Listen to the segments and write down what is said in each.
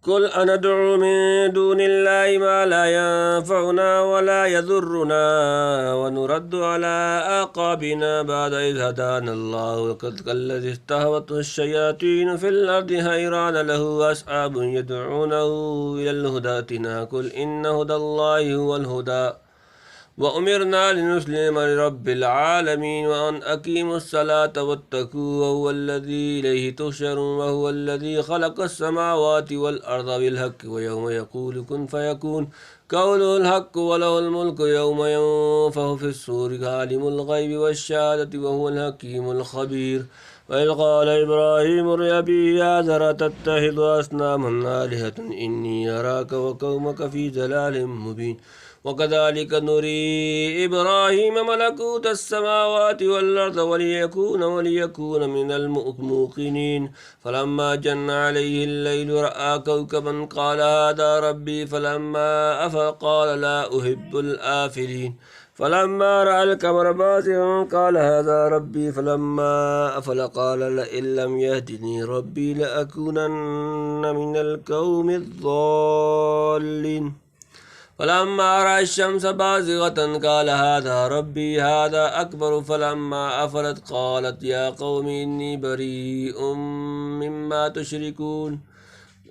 قل أندعو من دون الله ما لا ينفعنا ولا يضرنا ونرد على أعقابنا بعد إذ هدانا الله كالذي استهوته الشياطين في الأرض حيران له أصحاب يدعونه إلى الهدى ائتنا قل إن هدى الله هو الهدى وأمرنا لنسلم لرب العالمين وأن أقيموا الصلاة واتقوه وهو الذي إليه تحشرون وهو الذي خلق السماوات والأرض بالحق ويوم يقول كن فيكون قوله الحق وله الملك يوم ينفخ في الصور عالم الغيب والشهادة وهو الحكيم الخبير وإذ قال إبراهيم لأبيه آزر تتخذ أصناما آلهة إني أراك وقومك في ضلال مبين وكذلك نري إبراهيم ملكوت السماوات والأرض وليكون من الموقنين فلما جن عليه الليل رأى كوكبا قال هذا ربي فلما أفل قال لا أحب الآفلين فلما رأى القمر بازغا قال هذا ربي فلما أفل قال لئن لم يهدني ربي لأكونن من القوم الضالين فلما رأى الشمس بازغة قال هذا ربي هذا أكبر فلما أفلت قالت يا قوم إني بريء مما تشركون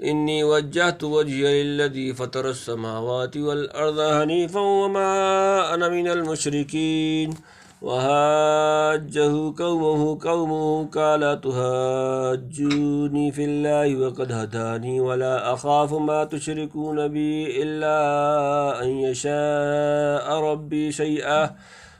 إني وجهت وجهي للذي فطر السماوات والأرض حنيفا وما أنا من المشركين وحاجه قومه قال تحاجوني في الله وقد هداني ولا أخاف ما تشركون به إلا أن يشاء ربي شيئا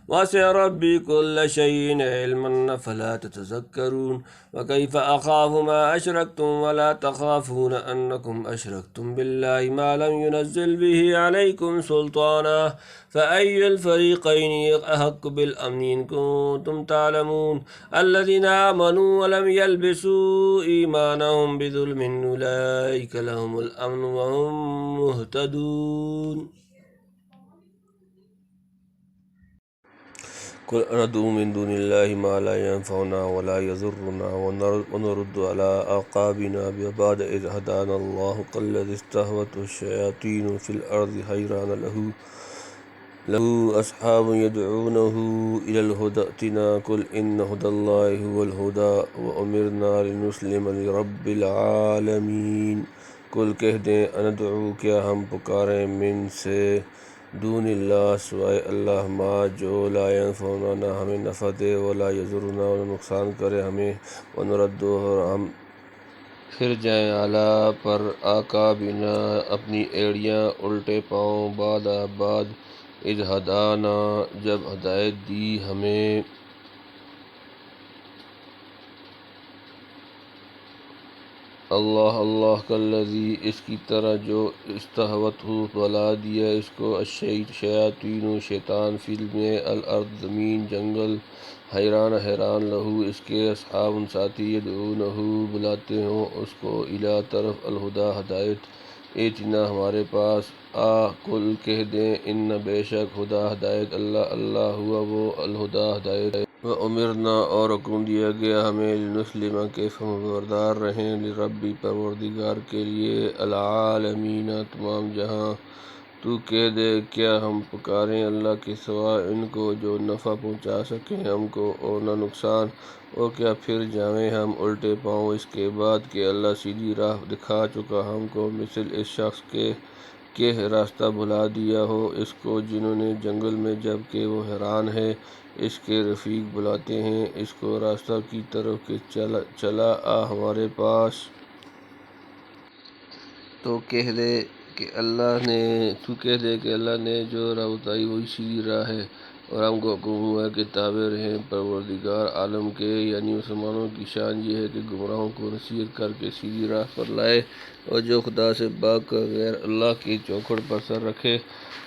وسع ربي كل شيء علما فلا تتذكرون وكيف أخاف ما أشركتم ولا تخافون أنكم أشركتم بالله ما لم ينزل به عليكم سلطانا فأي الفريقين أحق بالأمن إن كنتم تعلمون الذين آمنوا ولم يلبسوا إيمانهم بظلم أولئك لهم الأمن وهم مهتدون قل أندعو من دون الله ما لا ينفعنا ولا يضرنا ونرد على أعقابنا بعد إذ هدانا الله كالذي استهوته الشياطين في الأرض حيران له أصحاب يدعونه إلى الهدى ائتنا قل إن هدى الله هو الهدى وأمرنا لنسلم لرب العالمين قل کہہ دیں اندعو کیا ہم پکاریں من سے دون اللہ سوائے اللہ ما جو لا ينفعنا نہ ہمیں نفع دے ولا یضرنا اور نقصان کرے ہمیں ونرد اور ہم پھر جائیں اعلیٰ پر اعقابنا اپنی ایڑیاں الٹے پاؤں بعد اذ ہدانا جب ہدایت دی ہمیں اللہ کالذی اس کی طرح جو استہوت ہو بلا دیا اس کو الشیاطین شیطان فی میں الارض زمین جنگل حیران لہو اس کے اصحاب ساتھی یدعونہ بلاتے ہوں اس کو الی طرف الہدی ہدایت ایتنا ہمارے پاس قل کہہ دیں ان بے شک ہدا ہدایت اللہ ہوا وہ الہدی ہدایت وَأُمِرْنَا اور حکم دیا گیا ہمیں لنسلم کے فرمانبردار رہیں لربی پروردگار کے لیے العالمین تمام جہاں تو کہہ دے کیا ہم پکاریں اللہ کے سوا ان کو جو نفع پہنچا سکیں ہم کو اور نہ نقصان اور کیا پھر جائیں ہم الٹے پاؤں اس کے بعد کہ اللہ سیدھی راہ دکھا چکا ہم کو مثل اس شخص کے کہ راستہ بھلا دیا ہو اس کو جنہوں نے جنگل میں جب کہ وہ حیران ہے اس کے رفیق بلاتے ہیں اس کو راستہ کی طرف کہ چلا آ ہمارے پاس تو کہہ دے کہ اللہ نے جو راہ بتائی وہی سیدھی راہ ہے اور ہم کو حکم ہوا ہے کہ تابع رہیں پروردگار عالم کے یعنی مسلمانوں کی شان یہ ہے کہ گمراہوں کو نصیحت کر کے سیدھی راہ پر لائے اور جو خدا سے بھاگ کر غیر اللہ کی چوکھٹ پر سر رکھے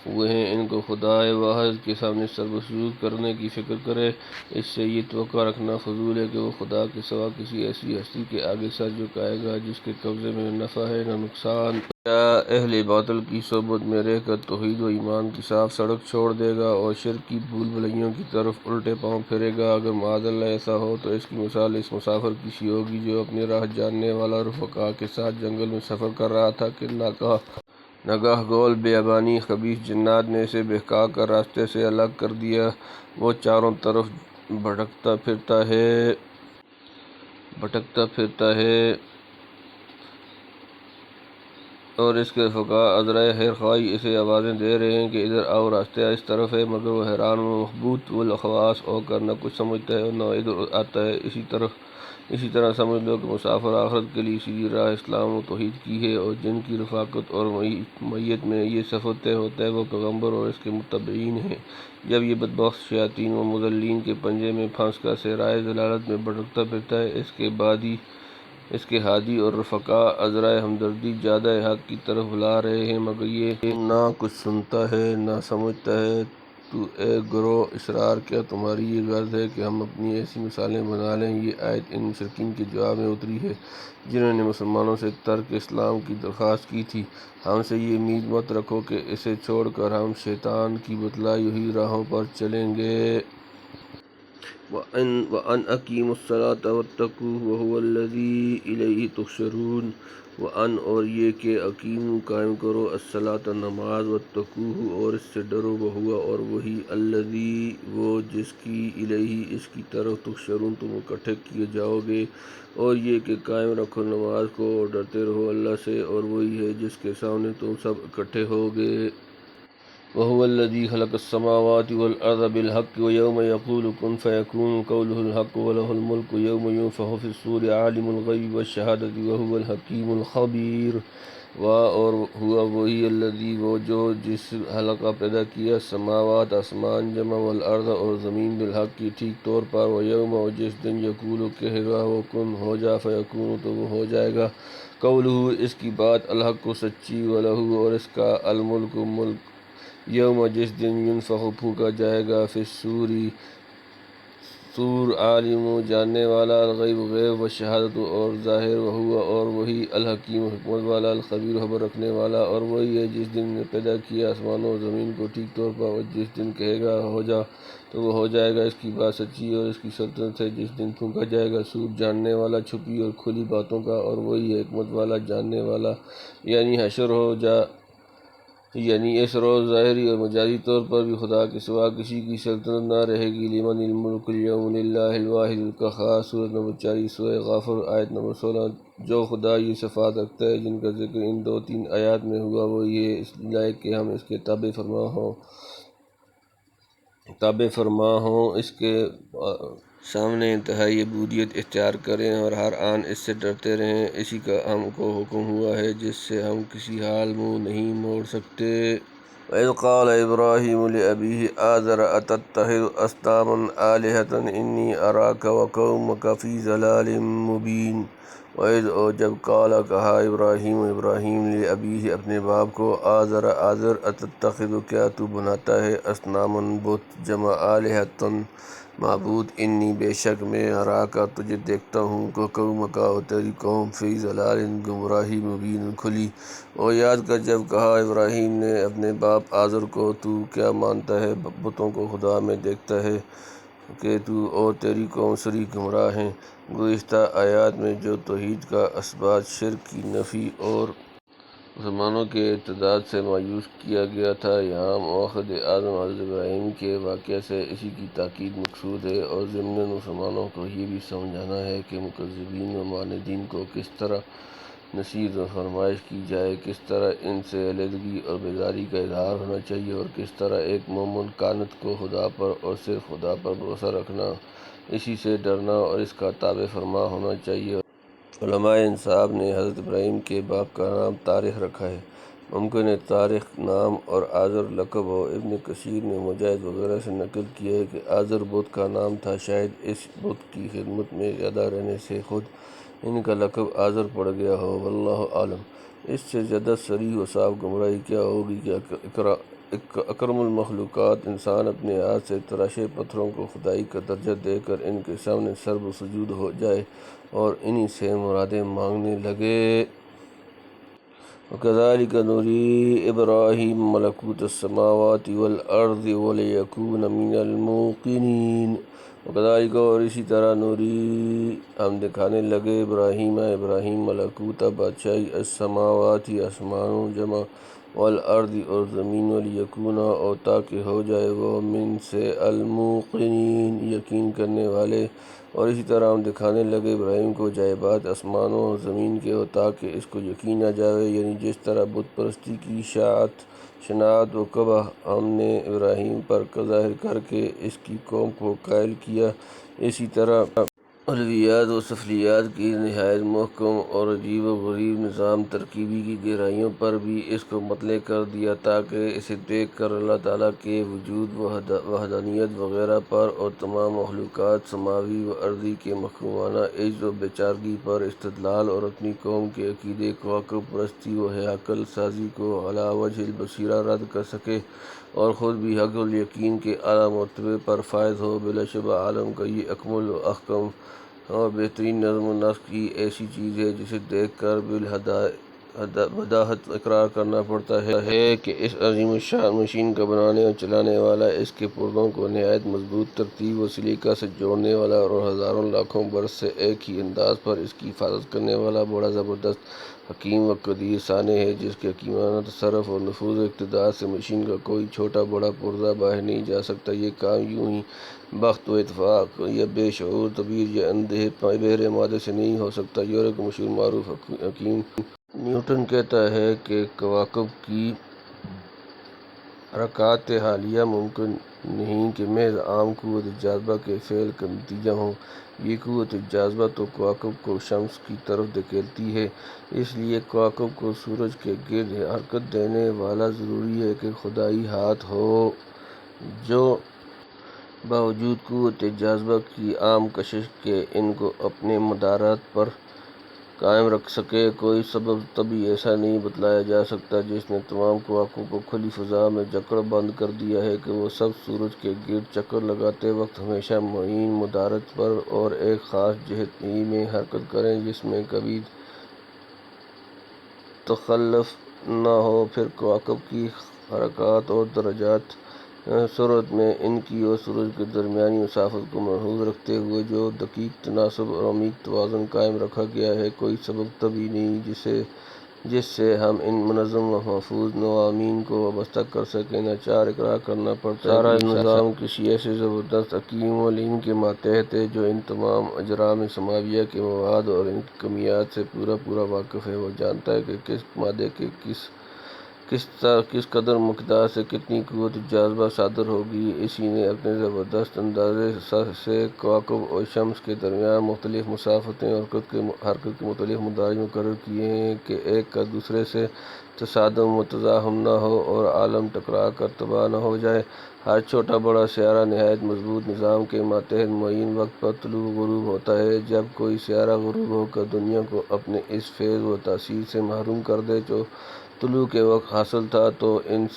ہوئے ہیں ان کو خدا واحد کے سامنے سر مسجود کرنے کی فکر کرے اس سے یہ توقع رکھنا فضول ہے کہ وہ خدا کے سوا کسی ایسی ہستی کے آگے سر جھکائے گا جس کے قبضے میں نہ نفع ہے نہ نقصان کیا اہل باطل کی صحبت میں رہ کر توحید و ایمان کی صاف سڑک چھوڑ دے گا اور شرک کی بھول بھلیوں کی طرف الٹے پاؤں پھرے گا؟ اگر معاذ اللہ ایسا ہو تو اس کی مثال اس مسافر کی سی ہوگی جو اپنی راہ جاننے والا رفقا کے ساتھ جنگل میں سفر کر رہا تھا کہ ناگاہ گول بیابانی خبیث جنات نے اسے بہکا کر راستے سے الگ کر دیا۔ وہ چاروں طرف بھٹکتا پھرتا ہے اور اس کے رفقا عذرائے خیر خواہی اسے آوازیں دے رہے ہیں کہ ادھر آؤ، راستہ اس طرف ہے، مگر وہ حیران و محبوط والخواص ہو کر نہ کچھ سمجھتا ہے اور نہ ادھر آتا ہے۔ اسی طرح سمجھ لو کہ مسافر آخرت کے لیے سیدھی راہ اسلام و توحید کی ہے، اور جن کی رفاقت اور معیت میں یہ سفر طے ہوتا ہے وہ پیغمبر اور اس کے متبعین ہیں۔ جب یہ بدبخت شیاطین و مضلین کے پنجے میں پھنس کر صحرائے ضلالت میں بھٹکتا پھرتا ہے، اس کے ہادی اور رفقا عذرائے ہمدردی جادہ حق کی طرف بلا رہے ہیں، مگر یہ نہ کچھ سنتا ہے نہ سمجھتا ہے۔ تو اے گروہ اسرار، کیا تمہاری یہ غرض ہے کہ ہم اپنی ایسی مثالیں بنا لیں؟ یہ آیت ان مشرکین کے جواب میں اتری ہے جنہوں نے مسلمانوں سے ترک اسلام کی درخواست کی تھی۔ ہم سے یہ امید مت رکھو کہ اسے چھوڑ کر ہم شیطان کی بتلائی ہوئی راہوں پر چلیں گے۔ وَأَنْ أَقِیمُوا الصَّلَاةَ وَاتَّقُوهُ وَهُوَ الَّذِی إِلَیْہِ تُحْشَرُونَ۔ وَأَنْ اور یہ کہ اقیموا قائم کرو الصلاۃ نماز، واتقوہ اور اس سے ڈرو، وہو اور وہی الذی وہ جس کی الیہ اس کی طرف تحشرون تم اکٹھے کیے جاؤ گے۔ اور یہ کہ قائم رکھو نماز کو اور ڈرتے رہو اللہ سے، اور وہی ہے جس کے سامنے تم سب اکٹھے ہوگے۔ وَهُوَ الَّذِي خَلَقَ السَّمَاوَاتِ وَالْأَرْضَ بِالْحَقِّ وَيَوْمَ يَقُولُ كُن فَيَكُونُ قَوْلُهُ الْحَقُّ وَلَهُ الْمُلْكُ يَوْمَ يُنفَخُ فِي الصُّورِ عَالِمُ الْغَیْبِ وَالشَّہَادَةِ وَهُوَ الْحَکِیمُ الْخَبِیرُ۔ اور ہوا وہی الذی وہ جو جس خلق پیدا کیا السماوات آسمان جمع والارض اور زمین بالحق کی ٹھیک طور پر، ویوم اور جس دن یقول کہے گا وہ کن ہو جا فیکون تو وہ ہو جائے گا، قولہ اس کی بات الحق کو سچی، ولہ اور اس کا الملک ملک، یوم جس دن ینفخ پھونکا جائے گا فی الصور عالم جاننے والا الغیب غیب والشہادت اور ظاہر، وہو اور وہی الحکیم حکمت والا الخبیر خبر رکھنے والا، اور وہی ہے جس دن نے پیدا کیا آسمانوں اور زمین کو ٹھیک طور پر، اور جس دن کہے گا ہو جا تو وہ ہو جائے گا، اس کی بات سچی اور اس کی سلطنت ہے، جس دن پھونکا جائے گا سور جاننے والا چھپی اور کھلی باتوں کا، اور وہی ہے حکمت والا جاننے والا۔ یعنی حشر ہو جا، یعنی اس روز ظاہری اور مجازی طور پر بھی خدا کے سوا کسی کی سلطنت نہ رہے گی۔ لمن الملک اليوم للہ الواحد القہار، سورۃ نمبر 40 سورہ غافر آیت نمبر 16۔ جو خدا یہ صفات رکھتا ہے جن کا ذکر ان 2-3 آیات میں ہوا، وہ یہ اس لائق کہ ہم اس کے تابع فرما ہوں، اس کے سامنے انتہائی عبودیت اختیار کریں اور ہر آن اس سے ڈرتے رہیں۔ اسی کا ہم کو حکم ہوا ہے جس سے ہم کسی حال منہ نہیں موڑ سکتے۔ وَإِذْ قَالَ إِبْرَاهِيمُ لِأَبِيهِ آزَرَ أَتَتَّخِذُ أَصْنَامًا آلِهَةً إِنِّی أَرَاکَ وَقَوْمَکَ فِی ضَلَالٍ مُبِینٍ۔ وَإِذْ اور جب قال کہا ابراہیم لِأَبِیہِ اپنے باپ کو، آزر أَتَتَّخِذُ کیا تو بناتا ہے، أَصْنَامًا بت جمع آلِهَةً معبود، انی بے شک میں اراکا تجھے دیکھتا ہوں، کو قومک اور تیری قوم فی ضلال گمراہی مبین کھلی۔ اور یاد کر جب کہا ابراہیم نے اپنے باپ آزر کو، تو کیا مانتا ہے بتوں کو خدا میں دیکھتا ہے کہ تو اور تیری قوم سری گمراہ ہیں۔ گزشتہ آیات میں جو توحید کا اثبات، شرک کی نفی اور مسلمانوں کے ارتداد سے مایوس کیا گیا تھا، یہاں مواخذ اعظم حضرت ابراہیم کے واقعہ سے اسی کی تاکید مقصود ہے، اور ضمناً مسلمانوں کو یہ بھی سمجھانا ہے کہ مکذبین و معاندین کو کس طرح نصیحت و فرمائش کی جائے، کس طرح ان سے علیحدگی اور بیزاری کا اظہار ہونا چاہیے، اور کس طرح ایک مومن قانت کو خدا پر اور صرف خدا پر بھروسہ رکھنا، اسی سے ڈرنا اور اس کا تابع فرما ہونا چاہیے۔ علماء انصاف نے حضرت ابراہیم کے باپ کا نام طارق رکھا ہے۔ ممکن ہے طارق نام اور آزر لقب ہو۔ ابن کثیر نے مجاہد وغیرہ سے نقل کیا ہے کہ آزر بت کا نام تھا، شاید اس بت کی خدمت میں زیادہ رہنے سے خود ان کا لقب آزر پڑ گیا ہو، واللہ عالم۔ اس سے زیادہ صریح و صاف گمراہی کیا ہوگی کہ اکرم المخلوقات انسان اپنے ہاتھ سے تراشے پتھروں کو خدائی کا درجہ دے کر ان کے سامنے سر بسجود ہو جائے اور انہی سے مرادیں مانگنے لگے۔ وكذلك نري إبراهيم ملكوت السماوات والأرض وليكون من الموقنين وكذلك اور اسی طرح نوری ہم دکھانے لگے ابراہیم ملکوت بادشاہی السماواتی آسمانوں جمع والارض اور زمین ولیکون اور تاکہ ہو جائے وہ من سے الموقنین یقین کرنے والے اور اسی طرح ہم دکھانے لگے ابراہیم کو جائے بات آسمانوں اور زمین کے ہو تاکہ اس کو یقین آ جاوے، یعنی جس طرح بت پرستی کی شناعت و قبح ہم نے ابراہیم پر ظاہر کر کے اس کی قوم کو قائل کیا، اسی طرح علویات و سفلیات کی نہایت محکم اور عجیب و غریب نظام ترکیبی کی گہرائیوں پر بھی اس کو مطلع کر دیا تاکہ اسے دیکھ کر اللہ تعالیٰ کے وجود وحدانیت وغیرہ پر اور تمام مخلوقات سماوی و ارضی کے محکومانہ عجز و بیچارگی پر استدلال اور اپنی قوم کے عقیدے کواکب پرستی و ہیاکل سازی کو علی وجہ البصیرہ رد کر سکے اور خود بھی حق الیقین کے اعلیٰ مرتبے پر فائز ہو۔ بلا شبہ عالم کا یہ اکمل و احکم اور بہترین نظم و نسق کی ایسی چیز ہے جسے دیکھ کر بداہت اقرار کرنا پڑتا ہے کہ اس عظیم الشان مشین کا بنانے اور چلانے والا، اس کے پرزوں کو نہایت مضبوط ترتیب و سلیقہ سے جوڑنے والا اور ہزاروں لاکھوں برس سے ایک ہی انداز پر اس کی حفاظت کرنے والا بڑا زبردست حکیم و قدیر صانع ہے، جس کے حکیمانہ تصرف اور نفوذ و اقتدار سے مشین کا کوئی چھوٹا بڑا پرزہ باہر نہیں جا سکتا۔ یہ کام یوں ہی بخت و اتفاق یا بے شعور تدبیر یا اندھے بہرے مادے سے نہیں ہو سکتا۔ یورپ کا مشہور معروف حکیم نیوٹن کہتا ہے کہ کواکب کی حرکات حالیہ ممکن نہیں کہ محض عام قوت جاذبہ کے فعل کا نتیجہ ہوں۔ یہ قوت جاذبہ تو کواکب کو شمس کی طرف دھکیلتی ہے، اس لیے کواکب کو سورج کے گرد حرکت دینے والا ضروری ہے کہ خدائی ہاتھ ہو جو باوجود قوت جاذبہ کی عام کشش کے ان کو اپنے مدارات پر قائم رکھ سکے۔ کوئی سبب طبعی ایسا نہیں بتلایا جا سکتا جس نے تمام کواکب کو کھلی فضا میں جکڑ بند کر دیا ہے کہ وہ سب سورج کے گرد چکر لگاتے وقت ہمیشہ معین مدارات پر اور ایک خاص جہت ہی میں حرکت کریں جس میں کبھی تخلف نہ ہو۔ پھر کواکب کی حرکات اور درجات سرعت میں ان کی اور سورج کے درمیانی مسافت کو ملحوظ رکھتے ہوئے جو دقیق تناسب اور عمیق توازن قائم رکھا گیا ہے، کوئی سبب طبعی نہیں جس سے ہم ان منظم و محفوظ نظامین کو وابستہ کر سکیں۔ ناچار اقرار کرنا پڑتا ہے سارا نظام کسی ایسے زبردست حکیم و علیم کے ماتحت ہے جو ان تمام اجرام سماویہ کے مواد اور ان کی کمیات سے پورا واقف ہے۔ وہ جانتا ہے کہ کس مادے کے کس قدر مقدار سے کتنی قوت جاذبہ صادر ہوگی۔ اسی نے اپنے زبردست اندازے سے کواکب اور شمس کے درمیان مختلف مسافتیں اور حرکت کے مختلف مدارج مقرر کیے ہیں کہ ایک کا دوسرے سے تصادم و تزاحم نہ ہو اور عالم ٹکرا کر تباہ نہ ہو جائے۔ ہر چھوٹا بڑا سیارہ نہایت مضبوط نظام کے ماتحت معین وقت پر طلوع و غروب ہوتا ہے۔ جب کوئی سیارہ غروب ہو کر دنیا کو اپنے اس فیض و تاثیر سے محروم کر دے جو طلوع کے وقت حاصل تھا، تو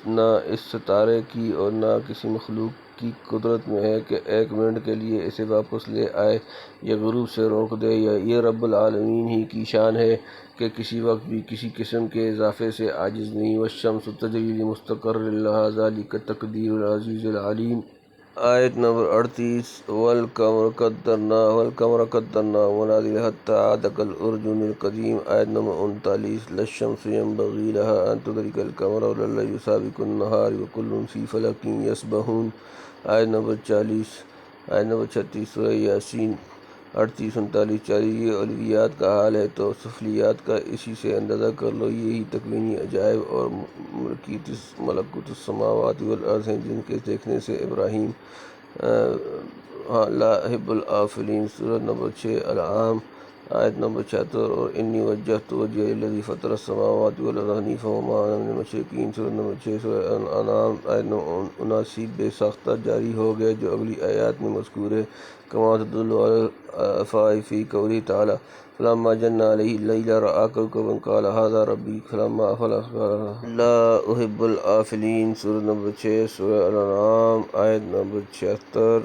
نہ اس ستارے کی اور نہ کسی مخلوق کی قدرت میں ہے کہ ایک منٹ کے لیے اسے واپس لے آئے یا غروب سے روک دے۔ یہ رب العالمین ہی کی شان ہے کہ کسی وقت بھی کسی قسم کے اضافے سے عاجز نہیں۔ والشمس تجری لمستقر لہا ذلک تقدیر العزیز العلیم۔ آیت نمبر 38 والقمر قدرناہ منازل حتی عاد کالعرجون القدیم۔ آیت نمبر 39 لا الشمس ينبغي لها ان تدرك القمر ولا الليل سابق النهار وكل في فلك يسبحون۔ آیت نمبر 40 آیت نمبر 36 سورہ یاسین 38-39-40۔ یہ علویات کا حال ہے تو سفلیات کا اسی سے اندازہ کر لو۔ یہی تکوینی عجائب اور ملکوت السماوات والارض ہیں جن کے دیکھنے سے ابراہیم لا يحب الآفلین۔ سورہ نمبر 6 انعام آیت نمبر 76 اور انی وجہت وجہی للذی فطر السماوات والارض حنیفا وما انا من المشرکین۔ سورہ نمبر 6 سورہ انعام آیت نمبر 79۔ بے ساختہ جاری ہو گئے جو اگلی آیات میں مذکور ہے۔ کما تدل علی الافعی فی قولہ تعالی فلما جن علیہ اللیل رأى کوکبا قال ھذا ربی فلما افل قال لا احب الآفلین۔ سورہ نمبر 6 سورہ الانعام آیت نمبر 76۔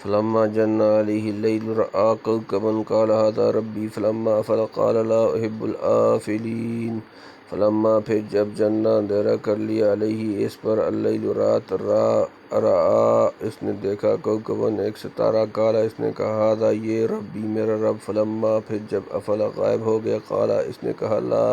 فلما جن علیہ اللیل رأى کوكبا قال هذا ربی فلما أفل قال لا أحب الآفلین۔ فلما پھر جب جنہ اندھیرا کر لیا علیہ اس پر اللیل رات رأى اس نے دیکھا کوكبا ایک ستارہ قال اس نے کہا هذا یہ ربی میرا رب۔ فلما پھر جب افل غائب ہو گیا قال اس نے کہا لا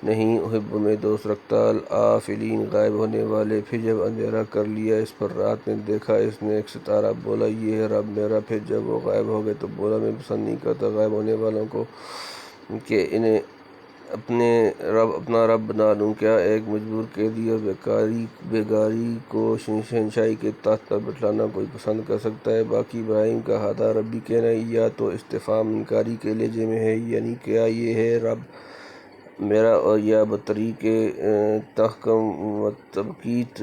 نہیں احب میں دوست رکھتا الآفلین غائب ہونے والے۔ پھر جب اندھیرا کر لیا اس پر رات میں دیکھا اس نے ایک ستارہ بولا یہ ہے رب میرا۔ پھر جب وہ غائب ہو گئے تو بولا میں پسند نہیں کرتا غائب ہونے والوں کو کہ انہیں اپنا رب بنا لوں۔ کیا ایک مجبور قیدی اور بیگاری کو شہنشاہی کے تخت پر بٹھلانا کوئی پسند کر سکتا ہے؟ باقی ابراہیم کا ہادہ ربی کہنا یا تو استفہام انکاری کے لہجے میں ہے یعنی کیا یہ ہے رب میرا، اور یا بطریق تحکم و تبکیت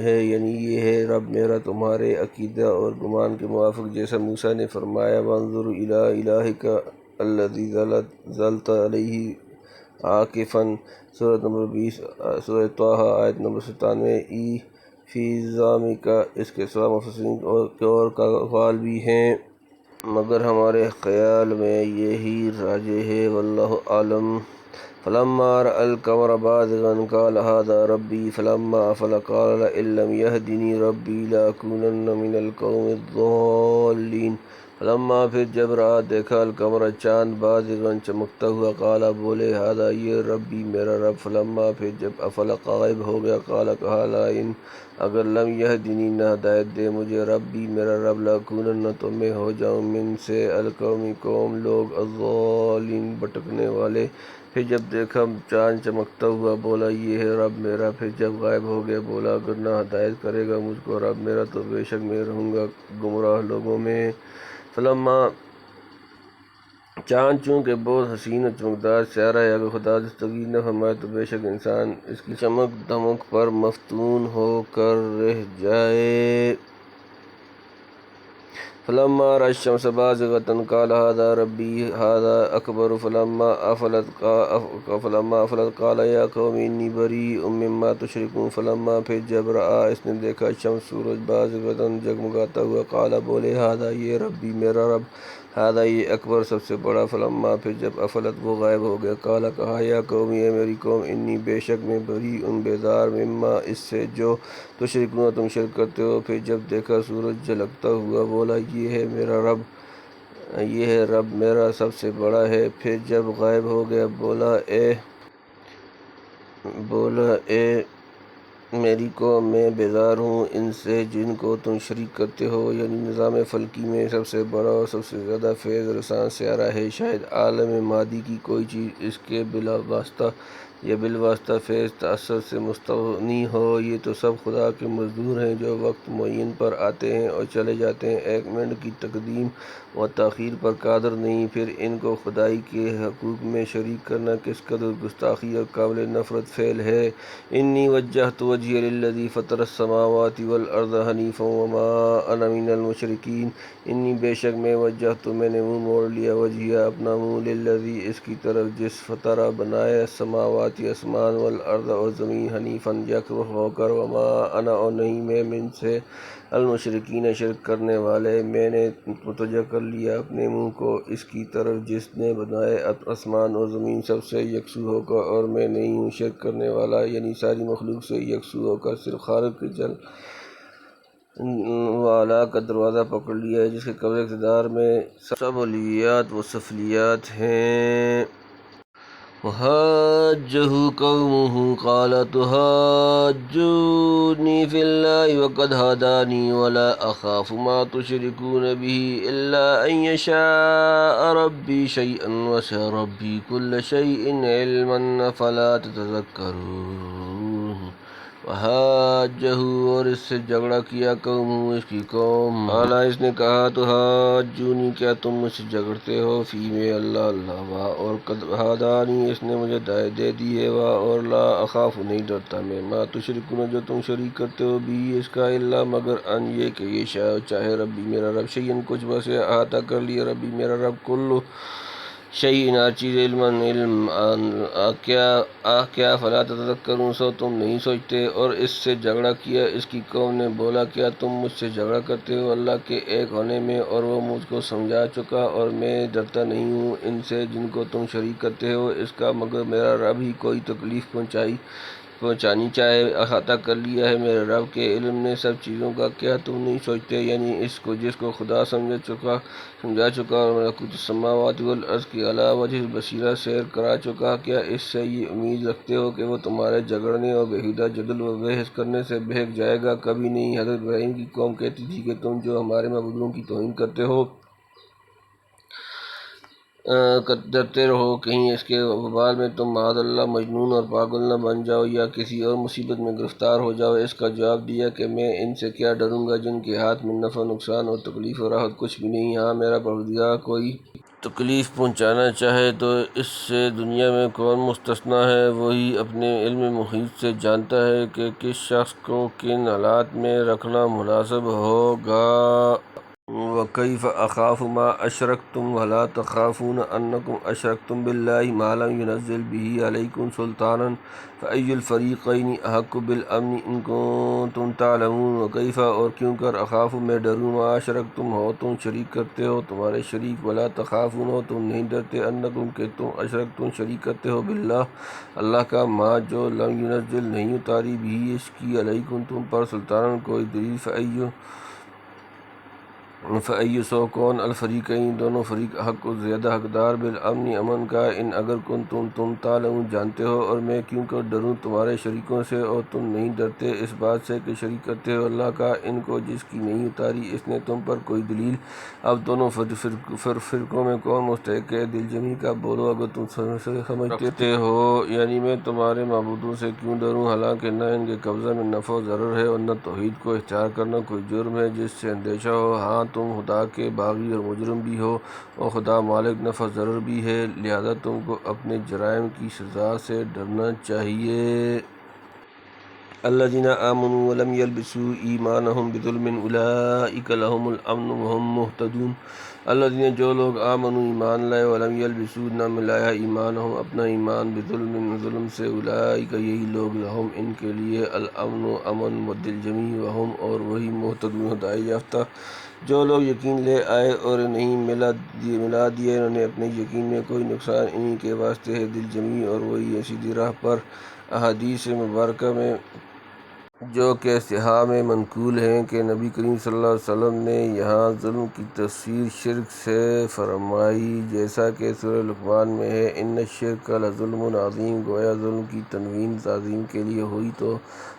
ہے یعنی یہ ہے رب میرا تمہارے عقیدہ اور گمان کے موافق جیسا موسیٰ نے فرمایا وانظر الی الہک الذی ظلت علیہ عاکفا۔ سورۃ نمبر 20 سورۃ طٰہٰ آیت نمبر 97۔ ای فی ذالک اس کے سوا مفسرین کے اور کا اقوال بھی ہیں مگر ہمارے خیال میں یہی راجح ہے واللہ اعلم۔ فلما رأى القمر بازغا قال هذا ربي فلما أفل قال لئن لم يهدني ربي لأكونن من القوم الضالين۔ فلما پھر جب رأى دیکھا القمر چاند بازغا چمکتا ہوا قال بولے هذا یہ ربی میرا رب۔ فلما پھر جب افل غائب ہو گیا قال کہا لئن اگر لم یہدنی نہ ہدایت دے مجھے ربی میرا رب لأکونن تو میں ہو جاؤں من سے القوم قوم لوگ الضالین بھٹکنے والے۔ پھر جب دیکھا چاند چمکتا ہوا بولا یہ ہے رب میرا۔ پھر جب غائب ہو گیا بولا اگر نہ ہدایت کرے گا مجھ کو رب میرا تو بے شک میں رہوں گا گمراہ لوگوں میں۔ فلما چاند چونکہ بہت حسین و چمکدار سیارہ ہے اگر خدا دستگیر نہ فرمائے تو بے شک انسان اس کی چمک دمک پر مفتون ہو کر رہ جائے۔ فلما رأى الشمس بازغة قال هذا ربي هذا أكبر۔ فلما أفلت قال يا قوم إني بريء مما تشركون۔ فلما پھر جب رأى اس نے دیکھا شمس سورج بازغة جگمگاتا ہوا قال بولے هذا یہ ربی میرا رب هذا یہ اکبر سب سے بڑا۔ فلما پھر جب افلت وہ غائب ہو گیا قال کہا یا قوم اے میری قوم انی بے شک میں بریء بیزار مما اس سے جو تشرکون تم شرک کرتے ہو۔ پھر جب دیکھا سورج جھلکتا ہوا بولا یہ ہے میرا رب یہ ہے رب میرا سب سے بڑا ہے۔ پھر جب غائب ہو گیا بولا اے میری قوم میں بیزار ہوں ان سے جن کو تم شریک کرتے ہو، یعنی نظام فلکی میں سب سے بڑا اور سب سے زیادہ فیض رساں سیارہ ہے۔ شاید عالم مادی کی کوئی چیز اس کے بلا واسطہ یا بالواسطہ فیض تأثر سے مستغنی ہو، یہ تو سب خدا کے مزدور ہیں جو وقت معین پر آتے ہیں اور چلے جاتے ہیں، ایک منٹ کی تقدیم و تاخیر پر قادر نہیں۔ پھر ان کو خدائی کے حقوق میں شریک کرنا کس قدر گستاخی اور قابل نفرت فعل ہے۔ انی وجہت وجہی للذی فطر السماوات والارض حنیفا وما انا من المشرکین۔ انی بے شک میں وجہت میں نے منہ موڑ لیا وجہی اپنا منہ للذی اس کی طرف جس فطر بنائے السماوات آسمان والارض اور زمین حنیفاً یک ہو کر وما انا اور نہیں میں من سے المشرکین شرک کرنے والے۔ میں نے متوجہ کر لیا اپنے منہ کو اس کی طرف جس نے بنائے آسمان اور زمین سب سے یکسو ہو کر، اور میں نہیں ہوں شرک کرنے والا، یعنی ساری مخلوق سے یکسو ہو کر صرف خالق کے جل وعلا کا دروازہ پکڑ لیا ہے جس کے قبضہ اقتدار میں سب علیات و سفلیات ہیں۔ وحاجہ قومہ قال تحاجونی فی اللہ وقد ہدانی ولا اخاف ما تشرکون بہ الا ان یشاء ربی شیئا وسع ربی کل شیء علما افلا تتذکرون۔ وحاجہ اور اس سے جھگڑا کیا قومہ اس کی قوم قال اس نے کہا تحاجونی کیا تم مجھ سے جھگڑتے ہو فی میں اللہ وا اور قد ہدانی اس نے مجھے ہدایت دے دی ہے وا اور لا اخاف نہیں ڈرتا میں ما تشرکون جو تم شریک کرتے ہو بھی اس کا الا مگر ان یہ کہ یہ چاہے ربی میرا رب شیئن کچھ بس احاطہ کر لیا ربی میرا رب کل شیئن ہر چیز علم کیا فلا تتذکرون سو تم نہیں سوچتے۔ اور اس سے جھگڑا کیا اس کی قوم نے، بولا کیا تم مجھ سے جھگڑا کرتے ہو اللہ کے ایک ہونے میں، اور وہ مجھ کو سمجھا چکا، اور میں ڈرتا نہیں ہوں ان سے جن کو تم شریک کرتے ہو اس کا، مگر میرا رب ہی کوئی تکلیف پہنچانی چاہے۔ احاطہ کر لیا ہے میرے رب کے علم نے سب چیزوں کا، کیا تم نہیں سوچتے؟ یعنی اس کو جس کو خدا سمجھا چکا اور ملکوت السماوات والارض کی علی وجہ البصیرہ سیر کرا چکا، کیا اس سے یہ امید رکھتے ہو کہ وہ تمہارے جھگڑنے اور بیہودہ جدل و بحث کرنے سے بہک جائے گا؟ کبھی نہیں۔ حضرت ابراہیم کی قوم کہتی تھی کہ تم جو ہمارے معبودوں کی توہین کرتے ہو ڈرتے رہو کہیں اس کے وبال میں تم معاذ اللہ مجنون اور پاگل نہ بن جاؤ یا کسی اور مصیبت میں گرفتار ہو جاؤ۔ اس کا جواب دیا کہ میں ان سے کیا ڈروں گا جن کے ہاتھ میں نفع نقصان اور تکلیف و راحت کچھ بھی نہیں۔ ہاں میرا پروردگار کوئی تکلیف پہنچانا چاہے تو اس سے دنیا میں کون مستثنیٰ ہے؟ وہی اپنے علم محیط سے جانتا ہے کہ کس شخص کو کن حالات میں رکھنا مناسب ہوگا۔ وَكَيْفَ أَخَافُ مَا أَشْرَكْتُمْ وَلَا تَخَافُونَ أَنَّكُمْ أَشْرَكْتُمْ بِاللَّهِ مَا لَمْ يُنَزِّلْ بِهِ عَلَيْكُمْ سُلْطَانًا فَأَيُّ الْفَرِيقَيْنِ أَحَقُّ بِالْأَمْنِ إِن كُنتُمْ تَعْلَمُونَ۔ وَكَيْفَ اور کیوں کر أَخَافُ میں ڈروں مَا أَشْرَكْتُمْ ہو تم شریک کرتے ہو تمہارے شریک، وَلَا تَخَافُونَ ہو تم نہیں ڈرتے، أَنَّكُمْ کہ تم أَشْرَكْتُمْ شریک کرتے ہو بِاللَّهِ اللہ کا، ما جو لم ينزل نہیں اتاری بھی اس کی علیکم تم پر سلطان کوئی دلیل، فَأَيُّ سو کون الفریقین دونوں فریق حق زیادہ حقدار بالامن امن کا، ان اگر تم تعلمون جانتے ہو۔ اور میں کیوں کر ڈروں تمہارے شریکوں سے اور تم نہیں ڈرتے اس بات سے کہ شریک کرتے ہو اللہ کا ان کو جس کی نہیں اتاری اس نے تم پر کوئی دلیل۔ اب دونوں فرقوں میں کون مستحق ہے دل جمی کا؟ بولو اگر تم سمجھتے ہو۔ یعنی میں تمہارے معبودوں سے کیوں ڈروں حالانکہ نہ ان کے قبضہ میں نفع و ضرر ہے اور نہ توحید کو اختیار کرنا کوئی جرم ہے جس سے اندیشہ ہو۔ ہاں تم خدا کے باغی اور مجرم بھی ہو اور خدا مالک نفع ضرر بھی ہے، لہذا تم کو اپنے جرائم کی سزا سے ڈرنا چاہیے۔ الذین آمنوا ولم یلبسوا ایمانہم بظلم اولئک لہم الامن وہم مہتدون۔ الذین جو لوگ آمنوا ایمان لائے، ولم یلبسوا نہ ملایا ایمانہم اپنا ایمان بظلم ظلم سے، اولئک یہی لوگ لہم ان کے لیے الامن امن والدل جمی وہم اور وہی مہتدون ہدایت یافتہ۔ جو لوگ یقین لے آئے اور نہیں ملا دیا انہوں نے اپنے یقین میں کوئی نقصان، انہی کے واسطے ہے دل جمی اور وہی سیدھی راہ پر۔ احادیث مبارکہ میں جو کہ صحاح میں منقول ہیں کہ نبی کریم صلی اللہ علیہ وسلم نے یہاں ظلم کی تفسیر شرک سے فرمائی، جیسا کہ سورہ لقمان میں ہے ان الشرک لظلم عظیم۔ گویا ظلم کی تنوین تعظیم کے لیے ہوئی تو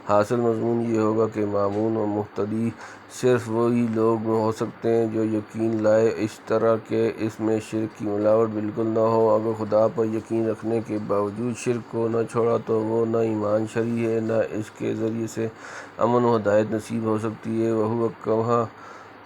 حاصل مضمون یہ ہوگا کہ مامون و مہتدی صرف وہی لوگ ہو سکتے ہیں جو یقین لائے، اس طرح کہ اس میں شرک کی ملاوٹ بالکل نہ ہو۔ اگر خدا پر یقین رکھنے کے باوجود شرک کو نہ چھوڑا تو وہ نہ ایمان شرعی ہے نہ اس کے ذریعے سے امن و ہدایت نصیب ہو سکتی ہے۔ وَهُوَ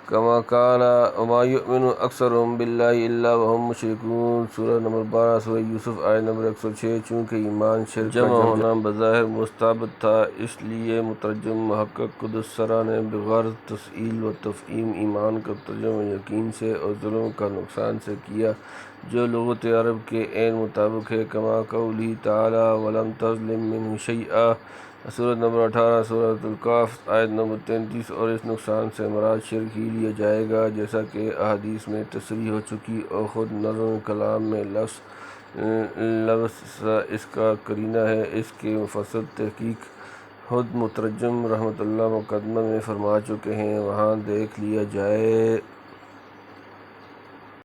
كَمَا قَالَ وَمَا يُؤْمِنُ أَكْثَرُهُم بِاللَّهِ إِلَّا وَهُم مُشْرِكُونَ۔ سورہ نمبر 12 سورہ یوسف آیت نمبر 106۔ چونکہ ایمان شرک کا جمع ہونا بظاہر مستبعد تھا، اس لیے مترجم محقق قدس سرا نے بغرض تسہیل و تفہیم ایمان کا ترجمہ یقین سے اور ظلم کا نقصان سے کیا، جو لغت عرب کے عین مطابق ہے، کما قولہ تعالی وَلَمْ تَظْلِم مِّنْهُ شَيْئًا۔ سورۃ نمبر 18 سورۃ الکہف آیت نمبر 33۔ اور اس نقصان سے مراد شرک ہی لیا جائے گا جیسا کہ احادیث میں تصریح ہو چکی، اور خود نظم کلام میں لفظ اس کا قرینہ ہے۔ اس کی مفصل تحقیق خود مترجم رحمۃ اللہ مقدمہ میں فرما چکے ہیں، وہاں دیکھ لیا جائے۔